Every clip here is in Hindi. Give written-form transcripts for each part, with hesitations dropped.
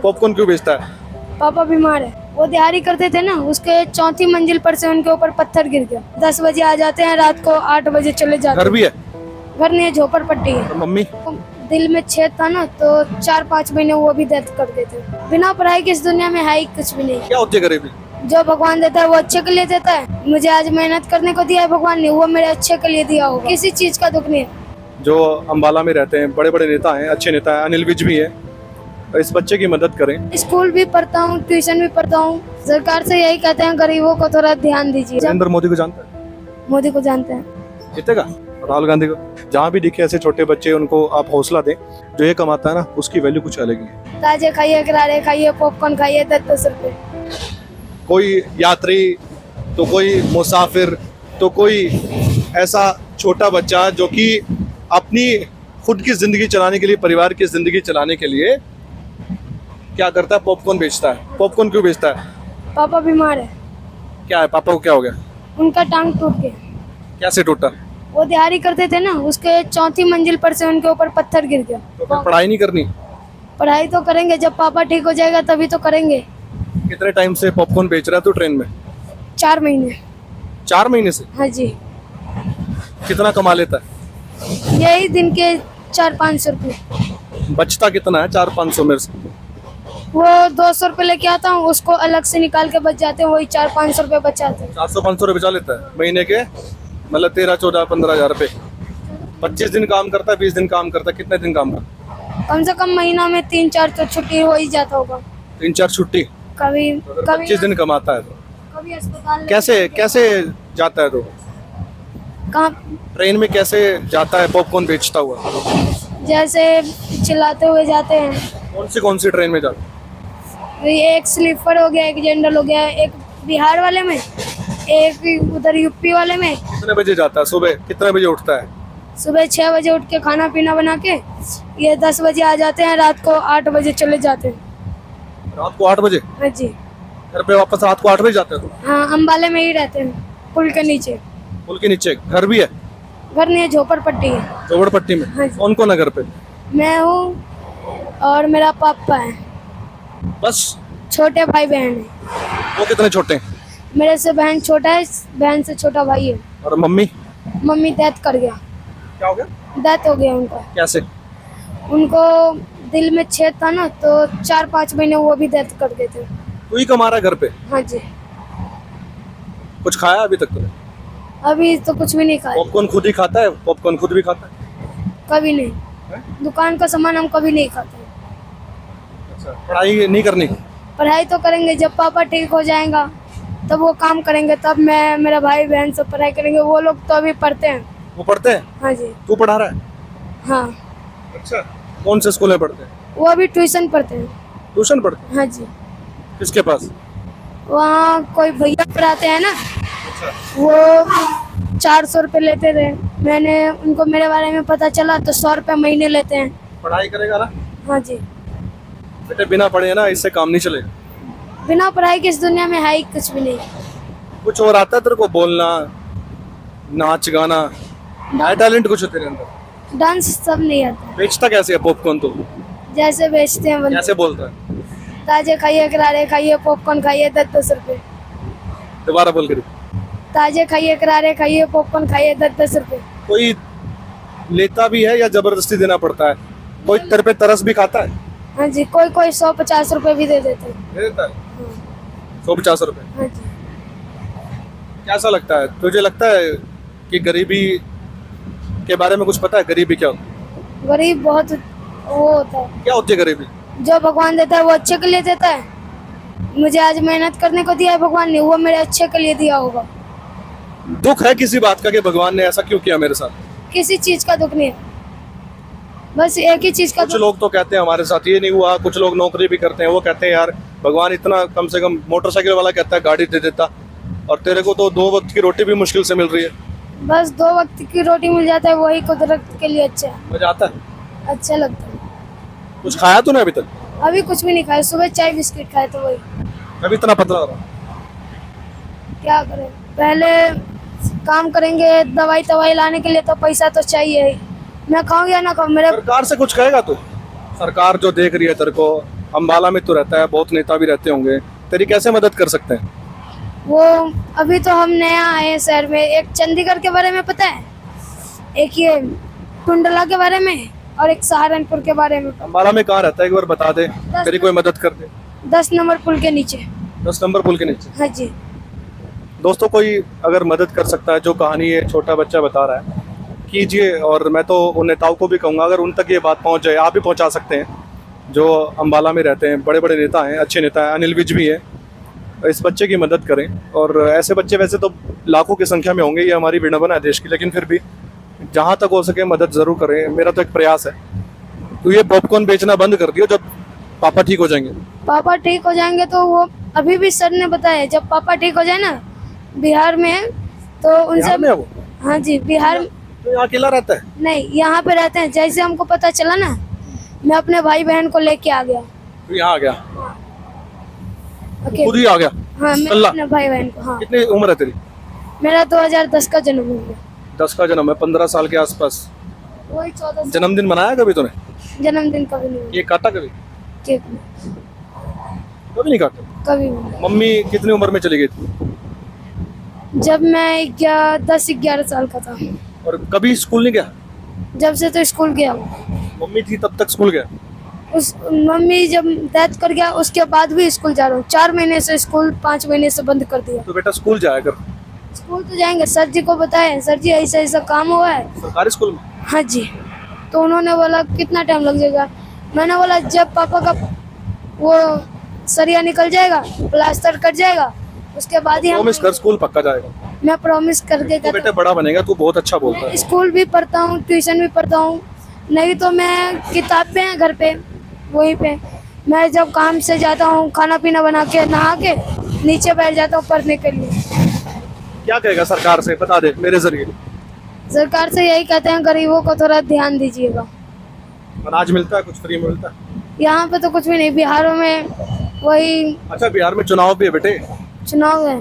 पॉपकॉर्न क्यों बेचता है? पापा बीमार है, वो दिहाड़ी करते थे ना, उसके चौथी मंजिल पर से उनके ऊपर पत्थर गिर गया। 10 बजे आ जाते हैं, रात को 8 बजे चले जाते घर हैं। भी है? घर नहीं है, झोपड़पट्टी है। और मम्मी? दिल में छेद था ना, तो 4-5 महीने वो भी डेथ कर देते। बिना पढ़ाई की इस दुनिया में है ही कुछ भी नहीं। क्या होती है गरीबी? जो भगवान देता है वो अच्छे के लिए देता है। मुझे आज मेहनत करने को दिया है भगवान ने, वो मेरे अच्छे के लिए दिया होगा। किसी चीज का दुख नहीं है। जो अम्बाला में रहते हैं, बड़े बड़े नेता हैं, अच्छे नेता हैं, अनिल विज भी है, और इस बच्चे की मदद करें। स्कूल भी पढ़ता हूँ, ट्यूशन भी पढ़ता हूँ। सरकार से यही कहते हैं, गरीबों को थोड़ा ध्यान दीजिए। नरेंद्र मोदी को जानता है? मोदी को जानते हैं। जीतेगा? राहुल गांधी को? जहाँ भी दिखे ऐसे छोटे बच्चे, उनको आप हौसला दें। जो ये कमाता है ना, उसकी वैल्यू कुछ अलग ही है। ताजे खाइए, करारे खाइए, पॉपकॉर्न खाइए, 10-10 रुपए। कोई यात्री तो कोई मुसाफिर तो कोई ऐसा छोटा बच्चा जो कि अपनी खुद की जिंदगी चलाने के लिए, परिवार की जिंदगी चलाने के लिए क्या करता है? पॉपकॉर्न बेचता है। पॉपकॉर्न क्यों बेचता है? पापा बीमार है, क्या है? पापा को क्या हो गया? उनका टांग टूट गया। कैसे टूटा? वो दिहाड़ी करते थे ना, उसके चौथी मंजिल पर से उनके ऊपर पत्थर गिर गया। तो फिर पढ़ाई नहीं करनी? पढ़ाई तो करेंगे, जब पापा ठीक हो जाएगा तभी तो करेंगे। कितने टाइम से पॉपकॉर्न बेच रहा है तू ट्रेन में? 4 महीने। 4 महीने से? हाँ जी। कितना कमा लेता है? यही दिन के 400-500 रुपये। बचता कितना है? 400-500 मेरे से? वो 200 रुपये लेके आता हूँ, उसको अलग से निकाल के बच जाते हैं, वही 400-500 रुपये बचाते हैं। 400-500 रुपये बचा लेता है महीने के, मतलब 13-14-15 हजार रुपये। 25 दिन काम करता है, 20 दिन काम करता है, कितने दिन काम करता है? कम से कम महीना में 3-4 तो छुट्टी हो ही जाता होगा। 3-4 छुट्टी? कभी तो कभी 25 दिन कमाता है तो कभी अस्पताल कैसे कैसे जाता है? तो कहाँ, ट्रेन में कैसे जाता है पॉपकॉर्न बेचता हुआ? जैसे चिल्लाते हुए जाते हैं। कौन सी ट्रेन में जाता है? एक स्लीपर हो गया, एक जनरल हो गया, एक बिहार वाले में, एक उधर यूपी वाले में। कितने बजे जाता है? सुबह कितने बजे उठता है? सुबह 6 बजे उठ के खाना पीना बना के ये 10 बजे आ जाते हैं, रात को 8 बजे चले जाते हैं। रात को 8 बजे? हाँ जी। घर पे वापस रात को 8 बजे जाते हैं? हाँ, अम्बाले में ही रहते हैं, पुल के नीचे। पुल के नीचे घर भी है? घर नहीं है, झोपड़पट्टी है। झोपड़पट्टी में? हाँ जी। कौन कौन है घर पे? मैं हूँ और मेरा पापा है, बस? छोटे भाई बहन है। वो कितने छोटे हैं? मेरे से बहन छोटा है, बहन से छोटा भाई है। और मम्मी? मम्मी डेथ कर गया, क्या हो गया? डेथ हो गया उनका। कैसे? उनको दिल में छेद था ना, तो 4-5 महीने वो भी डेथ कर देते। तू ही कमा रहा है घर पे? हाँ जी। कुछ खाया अभी तक तूने? अभी तो कुछ भी नहीं खाया। पॉपकॉर्न खुद ही खाता है? पॉपकॉर्न खुद भी खाता है? कभी नहीं। दुकान का सामान हम कभी नहीं खाते। अच्छा, पढ़ाई नहीं करनी? पढ़ाई तो करेंगे, जब पापा ठीक हो जाएगा तब वो काम करेंगे, तब मैं, मेरा भाई बहन सब पढ़ाई करेंगे। वो लोग तो अभी पढ़ते हैं। वो पढ़ते हैं? हाँ जी। तू पढ़ा रहा है? हाँ, अच्छा, कौन से स्कूल में पढ़ते हैं? वो अभी ट्यूशन पढ़ते हैं। ट्यूशन पढ़ते हैं? हाँ जी। किसके पास? वहाँ कोई भैया पढ़ाते हैं ना, वो 400 रुपये लेते थे। मैंने उनको मेरे बारे में पता चला तो 100 रुपये महीने लेते हैं। पढ़ाई करेगा ना? हाँ जी। बेटे बिना पढ़े ना इससे काम नहीं चलेगा। बिना पढ़ाई की इस दुनिया में है ही कुछ भी नहीं। कुछ और आता है तेरे को? बोलना, नाच गाना, है टैलेंट कुछ तेरे अंदर? डांस सब नहीं आता। बेचता कैसे है पॉपकॉर्न तू? जैसे बेचते हैं बंदे। कैसे बोलता है? ताजे खाइए, करारे खाइए, पॉपकॉर्न खाइए, 10-10 रुपये। दोबारा बोल कर। ताजे खाइए, करारे खाइए, पॉपकॉर्न खाइए, 10-10 रुपये। कोई लेता भी है या जबरदस्ती देना पड़ता है? कोई तेरे पे तरस भी खाता है? हाँ जी, कोई कोई 100-50 रुपये भी दे देते हैं। दे देता है? हाँ। 150 रुपए? हाँ जी। कैसा लगता है तुझे? लगता है कि गरीबी के बारे में कुछ पता है? गरीबी क्या होती है? गरीब बहुत वो होता है। क्या होती है गरीबी? जो भगवान देता है वो अच्छे के लिए देता है। मुझे आज मेहनत करने को दिया है भगवान ने, वो मेरे अच्छे के लिए दिया होगा। दुख है किसी बात का कि भगवान ने ऐसा क्यों किया मेरे साथ? किसी चीज का दुख नहीं है, बस एक ही चीज का कुछ लोग तो कहते हैं हमारे साथ ये नहीं हुआ, कुछ लोग नौकरी भी करते हैं, वो कहते हैं यार भगवान इतना, कम से कम मोटरसाइकिल वाला कहता है गाड़ी दे देता, और तेरे को तो 2 वक्त की रोटी भी मुश्किल से मिल रही है। बस 2 वक्त की रोटी मिल जाता है, वही कुदरत के लिए अच्छा है, मजा आता है? अच्छा लगता है। कुछ खाया तूने अभी तक? अभी कुछ भी नहीं खाया, सुबह चाय बिस्किट खाए तो वही। अभी इतना पतला हो रहा? क्या करें, पहले काम करेंगे, दवाई तवाई लाने के लिए तो पैसा तो चाहिए ही। मैं खाऊं या ना खाऊं, मेरे सरकार से कुछ कहेगा तू? सरकार जो देख रही है तेरे को, अम्बाला में तो रहता है, बहुत नेता भी रहते होंगे, तेरी कैसे मदद कर सकते हैं? वो अभी तो हम नया आए हैं शहर में। एक चंडीगढ़ के बारे में पता है, एक ये टुंडला के बारे में, और एक सहारनपुर के बारे में। अम्बाला में कहाँ रहता है एक बार बता दे, तेरी कोई मदद कर दे। 10 नंबर पुल के नीचे। 10 नंबर पुल के नीचे। हाँ जी। दोस्तों कोई अगर मदद कर सकता है, जो कहानी ये छोटा बच्चा बता रहा है, कीजिए। और मैं तो उन नेताओं को भी कहूँगा, अगर उन तक ये बात पहुँच जाए, आप भी पहुँचा सकते हैं, जो अम्बाला में रहते हैं, बड़े बड़े नेता हैं, अच्छे नेता हैं, अनिल विज भी है। इस बच्चे की मदद करें। और ऐसे बच्चे वैसे तो लाखों की संख्या में होंगे, ये हमारी विडंबना है देश की, लेकिन फिर भी जहाँ तक हो सके मदद ज़रूर करें। मेरा तो एक प्रयास है। तो ये पॉपकॉर्न बेचना बंद कर दियो जब पापा ठीक हो जाएंगे। पापा ठीक हो जाएंगे तो वो अभी भी सर ने बताया, जब पापा ठीक हो जाए ना बिहार में, तो उनसे। बिहार में है वो? हाँ जी, बिहार। तो यहाँ अकेला रहता है? नहीं, यहाँ पे रहते हैं। जैसे हमको पता चला ना, मैं अपने भाई बहन को लेके आ गया। तो यहाँ आ गया? ओके। खुद ही आ गया? हाँ, मैं अल्लाह। अपने भाई बहन को। हाँ, कितनी उम्र है तेरी? मेरा 2010 का जन्म हो गया। 10 का जन्म है, 15 साल के आसपास। वही 14 जन्मदिन मनाया कभी तूने? जन्मदिन कभी नहीं हुआ। ये काटा कभी? केक नहीं, कभी नहीं काटा? कभी नहीं। मम्मी कितनी उम्र में चली गई थी? जब मैं 10-11 साल का था, और कभी स्कूल नहीं गया? जब से तो स्कूल गया हूँ। मम्मी थी तब तक स्कूल गया? उस मम्मी जब डेथ कर गया उसके बाद भी स्कूल जा रहा हूँ। 4 महीने से स्कूल, 5 महीने से बंद कर दिया। तो बेटा स्कूल जाया कर। स्कूल तो जाएंगे, सर जी को बताए, सर जी ऐसा ऐसा काम हुआ है। सरकारी स्कूल में? हाँ जी। तो उन्होंने बोला कितना टाइम लग जाएगा। मैंने बोला जब पापा का वो सरिया निकल जाएगा, प्लास्टर कट जाएगा, उसके बाद ही हम। प्रॉमिस कर स्कूल पक्का जाएगा। मैं प्रॉमिस करके तू बेटा बड़ा बनेगा, तू बहुत अच्छा बोलता है। स्कूल भी पढ़ता हूँ, ट्यूशन भी पढ़ता हूँ। नहीं तो मैं किताब पे हैं घर पे, वहीं पे मैं जब काम से जाता हूँ, खाना पीना बना के नहा के नीचे बैठ जाता हूँ पढ़ने के लिए। क्या कहेगा सरकार से, बता दे मेरे जरिए। सरकार से यही कहते हैं, गरीबों को थोड़ा ध्यान दीजिएगा। अनाज मिलता है, कुछ फ्री में मिलता है? यहाँ पे तो कुछ भी नहीं, बिहार में वही अच्छा, बिहार में चुनाव भी है बेटे? चुनाव है।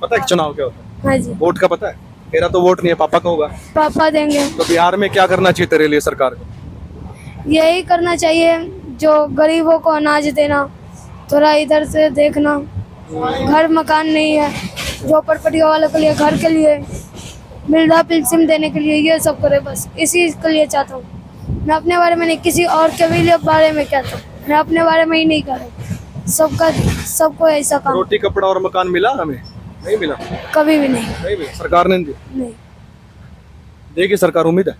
पता है चुनाव क्या होता है? हाँ जी। वोट का पता है? तेरा तो वोट नहीं है, पापा का होगा। पापा देंगे। तो बिहार में क्या करना चाहिए तेरे लिए सरकार को? यही करना चाहिए, जो गरीबों को अनाज देना, थोड़ा इधर से देखना। घर मकान नहीं है, झोपड़पट्टियों वालों के लिए घर के लिए वृद्धा पेंशन देने के लिए, ये सब करे। बस इसी के लिए चाहता हूँ। मैं अपने बारे में नहीं, किसी और के भी बारे में कहता हूँ, मैं अपने बारे में ही नहीं कर रहा। सबको ऐसा काम। रोटी कपड़ा और मकान मिला हमें? नहीं मिला? कभी भी नहीं। नहीं मिला, सरकार ने नहीं दिया? नहीं, देगी सरकार, उम्मीद है?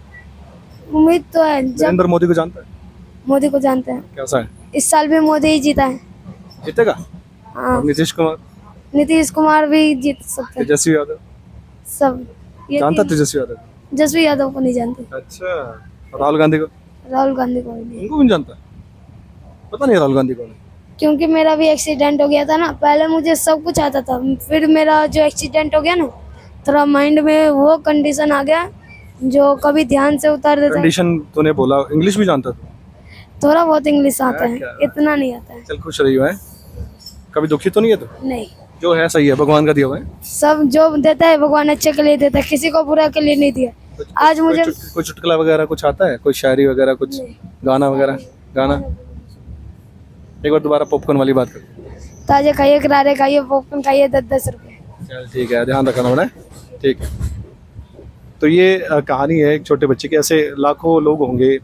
उम्मीद तो है। जब नरेंद्र मोदी को जानता है? मोदी को जानते हैं, कैसा है? इस साल भी मोदी ही जीता है। जीतेगा? हाँ, और नीतीश कुमार? नीतीश कुमार भी जीत सकते हैं। तेजस्वी यादव? सब ये जानता तीन- तेजस्वी यादव? तेजस्वी यादव को नहीं जानते। अच्छा। राहुल गांधी को? राहुल गांधी को भी नहीं, उनको भी नहीं जानता? पता नहीं राहुल गांधी कौन है? क्योंकि मेरा भी एक्सीडेंट हो गया था ना। पहले मुझे सब कुछ आता था, फिर मेरा जो एक्सीडेंट हो गया ना, थोड़ा माइंड में वो कंडीशन आ गया जो कभी ध्यान से उतार देता है। कंडीशन तूने बोला, इंग्लिश भी जानता था? थोड़ा बहुत इंग्लिश आता है, क्या? इतना नहीं आता है। चल खुश रही हो, है? कभी दुखी तो नहीं है तू? नहीं, जो है सही है, भगवान का दिया हुआ है। सब जो देता है भगवान अच्छे के लिए देता है, किसी को बुरा के लिए नहीं दिया। आज मुझे कोई चुटकुला वगैरह कुछ आता है? कोई शायरी वगैरह कुछ? नहीं। गाना वगैरह? गाना एक बार दोबारा पॉपकॉर्न वाली बात कर। ताजे खाइए, करारे खाइए, पॉपकॉर्न खाइए, 10-10 रुपए। चल ठीक है, ध्यान रखना होना है। ठीक है। तो ये कहानी है एक छोटे बच्चे की। ऐसे लाखों लोग होंगे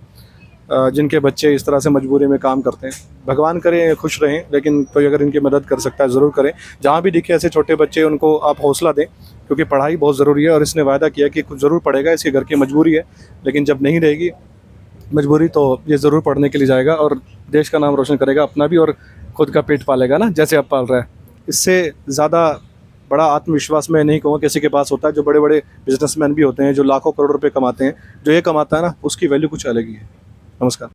जिनके बच्चे इस तरह से मजबूरी में काम करते हैं। भगवान करे खुश रहें, लेकिन कोई अगर इनकी मदद कर सकता है ज़रूर करें। जहाँ भी दिखे ऐसे छोटे बच्चे, उनको आप हौसला दें, क्योंकि पढ़ाई बहुत ज़रूरी है। और इसने वायदा किया कि कुछ ज़रूर पढ़ेगा, इसके घर की मजबूरी है, लेकिन जब नहीं रहेगी मजबूरी तो ये ज़रूर पढ़ने के लिए जाएगा और देश का नाम रोशन करेगा, अपना भी, और खुद का पेट पालेगा ना, जैसे अब पाल रहा है। इससे ज़्यादा बड़ा आत्मविश्वास मैं नहीं कहूँगा किसी के पास होता है। जो बड़े बड़े बिजनेसमैन भी होते हैं, जो लाखों करोड़ रुपए कमाते हैं, जो ये कमाता है ना, उसकी वैल्यू कुछ अलग ही है। नमस्कार।